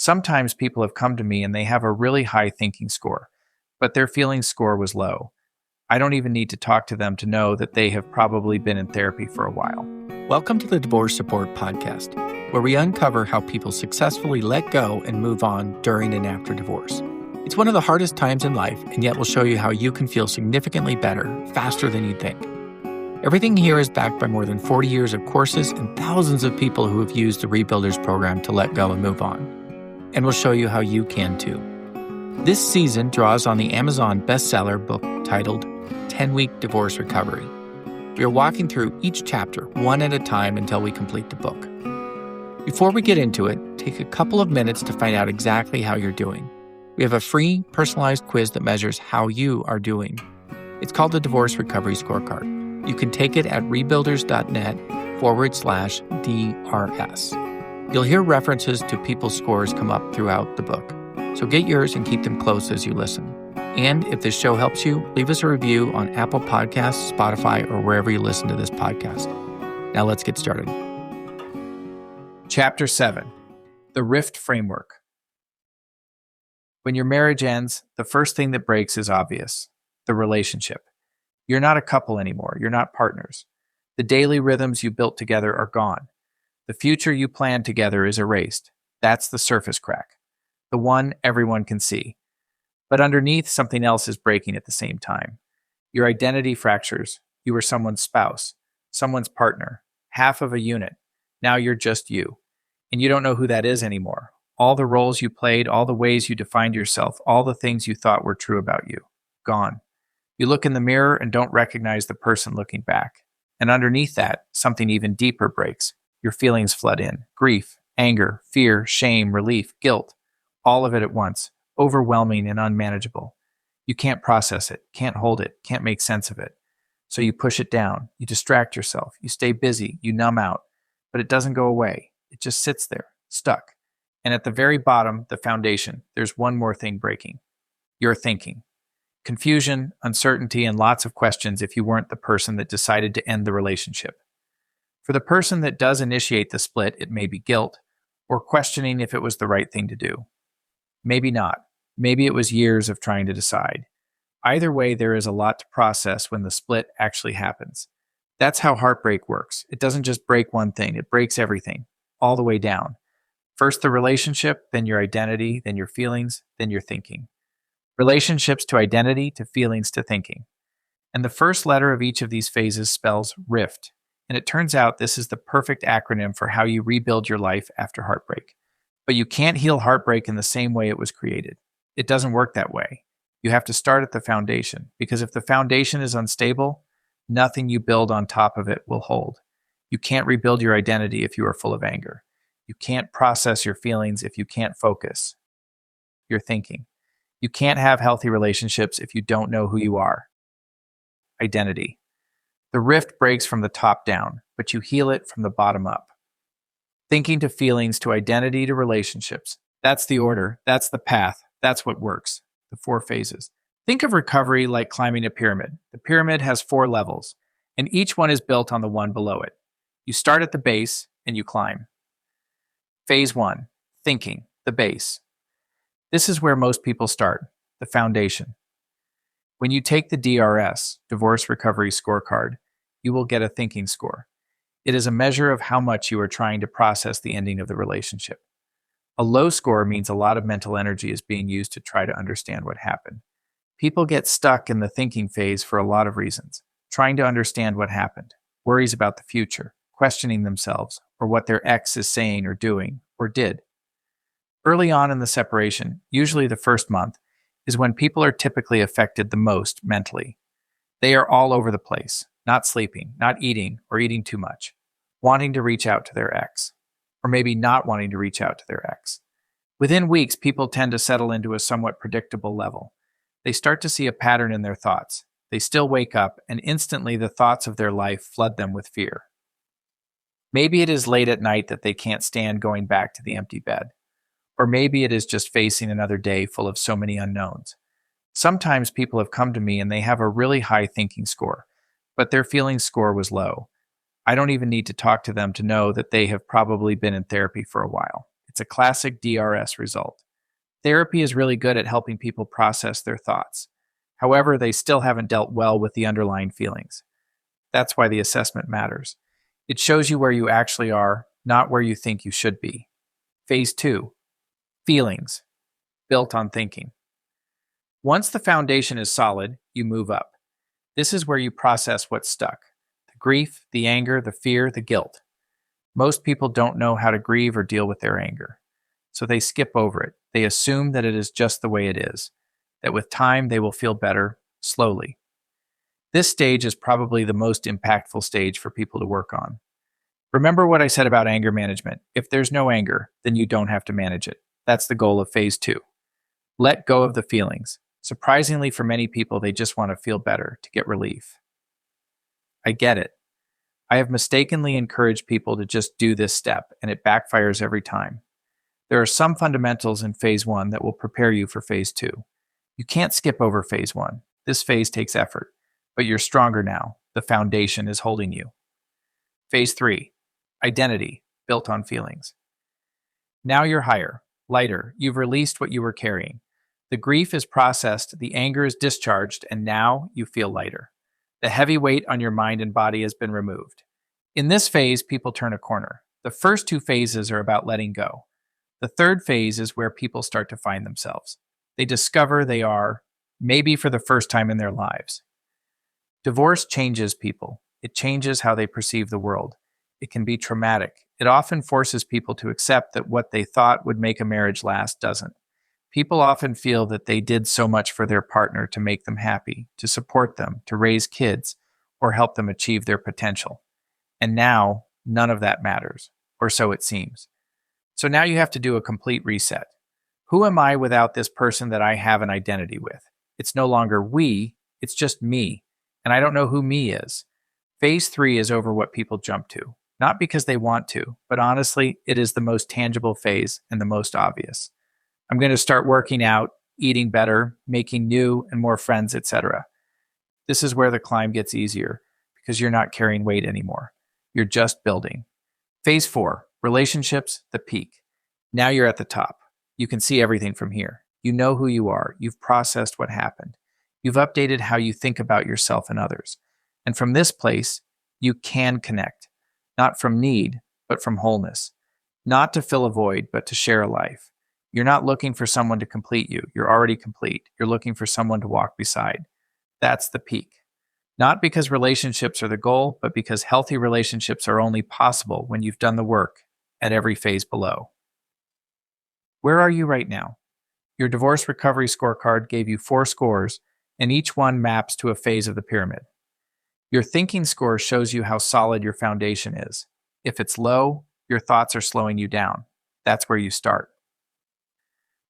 Sometimes people have come to me and they have a really high thinking score, but their feelings score was low. I don't even need to talk to them to know that they have probably been in therapy for a while. Welcome to the Divorce Support Podcast, where we uncover how people successfully let go and move on during and after divorce. It's one of the hardest times in life, and yet we'll show you how you can feel significantly better, faster than you'd think. Everything here is backed by more than 40 years of courses and thousands of people who have used the Rebuilders program to let go and move on. And we'll show you how you can too. This season draws on the Amazon bestseller book titled 10-Week Divorce Recovery. We are walking through each chapter one at a time until we complete the book. Before we get into it, take a couple of minutes to find out exactly how you're doing. We have a free, personalized quiz that measures how you are doing. It's called the Divorce Recovery Scorecard. You can take it at rebuilders.net/DRS. You'll hear references to people's scores come up throughout the book. So get yours and keep them close as you listen. And if this show helps you, leave us a review on Apple Podcasts, Spotify, or wherever you listen to this podcast. Now let's get started. Chapter 7, The Rift Framework. When your marriage ends, the first thing that breaks is obvious: the relationship. You're not a couple anymore. You're not partners. The daily rhythms you built together are gone. The future you planned together is erased. That's the surface crack, the one everyone can see. But underneath, something else is breaking at the same time. Your identity fractures. You were someone's spouse, someone's partner, half of a unit. Now you're just you. And you don't know who that is anymore. All the roles you played, all the ways you defined yourself, all the things you thought were true about you, gone. You look in the mirror and don't recognize the person looking back. And underneath that, something even deeper breaks. Your feelings flood in. Grief, anger, fear, shame, relief, guilt. All of it at once. Overwhelming and unmanageable. You can't process it, can't hold it, can't make sense of it. So you push it down, you distract yourself, you stay busy, you numb out, but it doesn't go away. It just sits there, stuck. And at the very bottom, the foundation, there's one more thing breaking. Your thinking. Confusion, uncertainty, and lots of questions if you weren't the person that decided to end the relationship. For the person that does initiate the split, it may be guilt, or questioning if it was the right thing to do. Maybe not. Maybe it was years of trying to decide. Either way, there is a lot to process when the split actually happens. That's how heartbreak works. It doesn't just break one thing, it breaks everything, all the way down. First the relationship, then your identity, then your feelings, then your thinking. Relationships to identity, to feelings, to thinking. And the first letter of each of these phases spells rift. And it turns out this is the perfect acronym for how you rebuild your life after heartbreak. But you can't heal heartbreak in the same way it was created. It doesn't work that way. You have to start at the foundation, because if the foundation is unstable, nothing you build on top of it will hold. You can't rebuild your identity if you are full of anger. You can't process your feelings if you can't focus your thinking. You can't have healthy relationships if you don't know who you are. Identity. The rift breaks from the top down, but you heal it from the bottom up. Thinking to feelings to identity to relationships. That's the order. That's the path. That's what works. The 4 phases. Think of recovery like climbing a pyramid. The pyramid has 4 levels, and each one is built on the one below it. You start at the base and you climb. Phase 1. Thinking. The base. This is where most people start. The foundation. When you take the DRS, Divorce Recovery Scorecard, you will get a thinking score. It is a measure of how much you are trying to process the ending of the relationship. A low score means a lot of mental energy is being used to try to understand what happened. People get stuck in the thinking phase for a lot of reasons. Trying to understand what happened, worries about the future, questioning themselves, or what their ex is saying or doing, or did. Early on in the separation, usually the first month, is when people are typically affected the most mentally. They are all over the place, not sleeping, not eating, or eating too much, wanting to reach out to their ex, or maybe not wanting to reach out to their ex. Within weeks, people tend to settle into a somewhat predictable level. They start to see a pattern in their thoughts. They still wake up, and instantly the thoughts of their life flood them with fear. Maybe it is late at night that they can't stand going back to the empty bed. Or maybe it is just facing another day full of so many unknowns. Sometimes people have come to me and they have a really high thinking score, but their feelings score was low. I don't even need to talk to them to know that they have probably been in therapy for a while. It's a classic DRS result. Therapy is really good at helping people process their thoughts. However, they still haven't dealt well with the underlying feelings. That's why the assessment matters. It shows you where you actually are, not where you think you should be. Phase 2, feelings, built on thinking. Once the foundation is solid, you move up. This is where you process what's stuck: the grief, the anger, the fear, the guilt. Most people don't know how to grieve or deal with their anger, so they skip over it. They assume that it is just the way it is, that with time they will feel better, slowly. This stage is probably the most impactful stage for people to work on. Remember what I said about anger management. If there's no anger, then you don't have to manage it. That's the goal of phase 2. Let go of the feelings. Surprisingly, for many people, they just want to feel better, to get relief. I get it. I have mistakenly encouraged people to just do this step, and it backfires every time. There are some fundamentals in phase 1 that will prepare you for phase 2. You can't skip over phase 1. This phase takes effort, but you're stronger now. The foundation is holding you. Phase 3, identity, built on feelings. Now you're higher, lighter. You've released what you were carrying. The grief is processed, the anger is discharged, and now you feel lighter. The heavy weight on your mind and body has been removed. In this phase, people turn a corner. The first 2 phases are about letting go. The third phase is where people start to find themselves. They discover they are, maybe for the first time in their lives. Divorce changes people. It changes how they perceive the world. It can be traumatic. It often forces people to accept that what they thought would make a marriage last doesn't. People often feel that they did so much for their partner to make them happy, to support them, to raise kids, or help them achieve their potential. And now, none of that matters, or so it seems. So now you have to do a complete reset. Who am I without this person that I have an identity with? It's no longer we, it's just me, and I don't know who me is. Phase 3 is over what people jump to, not because they want to, but honestly, it is the most tangible phase and the most obvious. I'm going to start working out, eating better, making new and more friends, etc. This is where the climb gets easier because you're not carrying weight anymore. You're just building. Phase 4, relationships, the peak. Now you're at the top. You can see everything from here. You know who you are. You've processed what happened. You've updated how you think about yourself and others. And from this place, you can connect, not from need, but from wholeness. Not to fill a void, but to share a life. You're not looking for someone to complete you. You're already complete. You're looking for someone to walk beside. That's the peak. Not because relationships are the goal, but because healthy relationships are only possible when you've done the work at every phase below. Where are you right now? Your Divorce Recovery Scorecard gave you 4 scores, and each one maps to a phase of the pyramid. Your thinking score shows you how solid your foundation is. If it's low, your thoughts are slowing you down. That's where you start.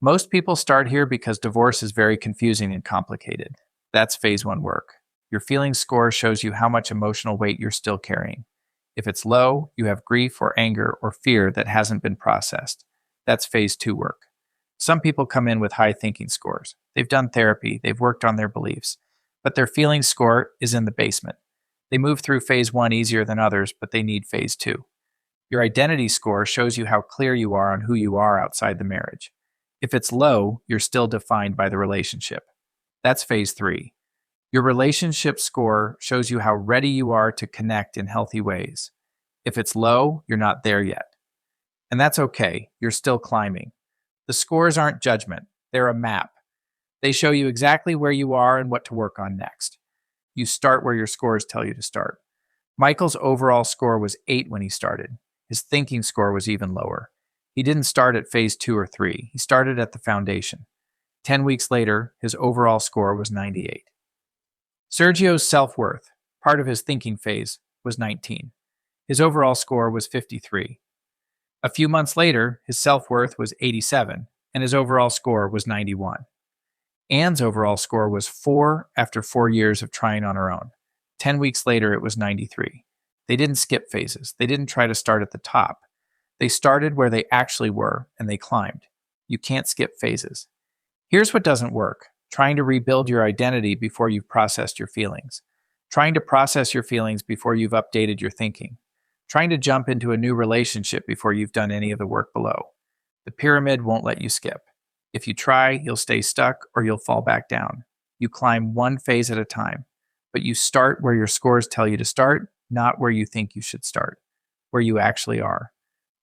Most people start here because divorce is very confusing and complicated. That's phase 1 work. Your feelings score shows you how much emotional weight you're still carrying. If it's low, you have grief or anger or fear that hasn't been processed. That's phase 2 work. Some people come in with high thinking scores. They've done therapy, they've worked on their beliefs, but their feelings score is in the basement. They move through phase 1 easier than others, but they need phase 2. Your identity score shows you how clear you are on who you are outside the marriage. If it's low, you're still defined by the relationship. That's phase 3. Your relationship score shows you how ready you are to connect in healthy ways. If it's low, you're not there yet. And that's okay, you're still climbing. The scores aren't judgment, they're a map. They show you exactly where you are and what to work on next. You start where your scores tell you to start. Michael's overall score was 8 when he started. His thinking score was even lower. He didn't start at phase 2 or 3. He started at the foundation. 10 weeks later, his overall score was 98. Sergio's self-worth, part of his thinking phase, was 19. His overall score was 53. A few months later, his self-worth was 87, and his overall score was 91. Anne's overall score was 4 after 4 years of trying on her own. 10 weeks later, it was 93. They didn't skip phases. They didn't try to start at the top. They started where they actually were, and they climbed. You can't skip phases. Here's what doesn't work: trying to rebuild your identity before you've processed your feelings. Trying to process your feelings before you've updated your thinking. Trying to jump into a new relationship before you've done any of the work below. The pyramid won't let you skip. If you try, you'll stay stuck or you'll fall back down. You climb one phase at a time, but you start where your scores tell you to start, not where you think you should start, where you actually are.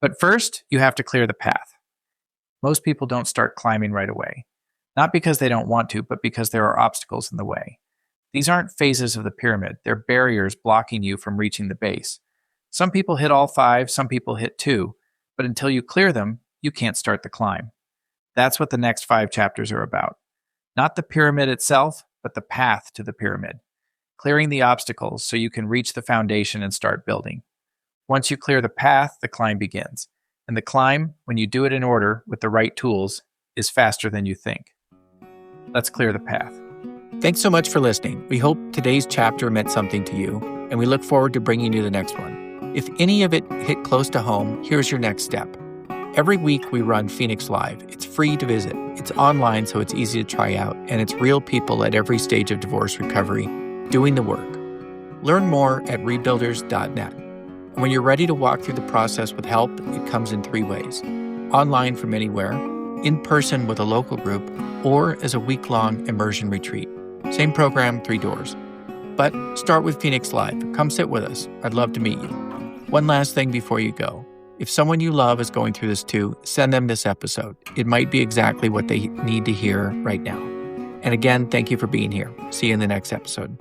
But first, you have to clear the path. Most people don't start climbing right away, not because they don't want to, but because there are obstacles in the way. These aren't phases of the pyramid, they're barriers blocking you from reaching the base. Some people hit all 5, some people hit 2, but until you clear them, you can't start the climb. That's what the next 5 chapters are about. Not the pyramid itself, but the path to the pyramid. Clearing the obstacles so you can reach the foundation and start building. Once you clear the path, the climb begins. And the climb, when you do it in order with the right tools, is faster than you think. Let's clear the path. Thanks so much for listening. We hope today's chapter meant something to you, and we look forward to bringing you the next one. If any of it hit close to home, here's your next step. Every week we run Phoenix Live. It's free to visit. It's online, so it's easy to try out, and it's real people at every stage of divorce recovery doing the work. Learn more at rebuilders.net. And when you're ready to walk through the process with help, it comes in 3 ways. Online from anywhere, in person with a local group, or as a week-long immersion retreat. Same program, 3 doors. But start with Phoenix Live. Come sit with us. I'd love to meet you. One last thing before you go. If someone you love is going through this too, send them this episode. It might be exactly what they need to hear right now. And again, thank you for being here. See you in the next episode.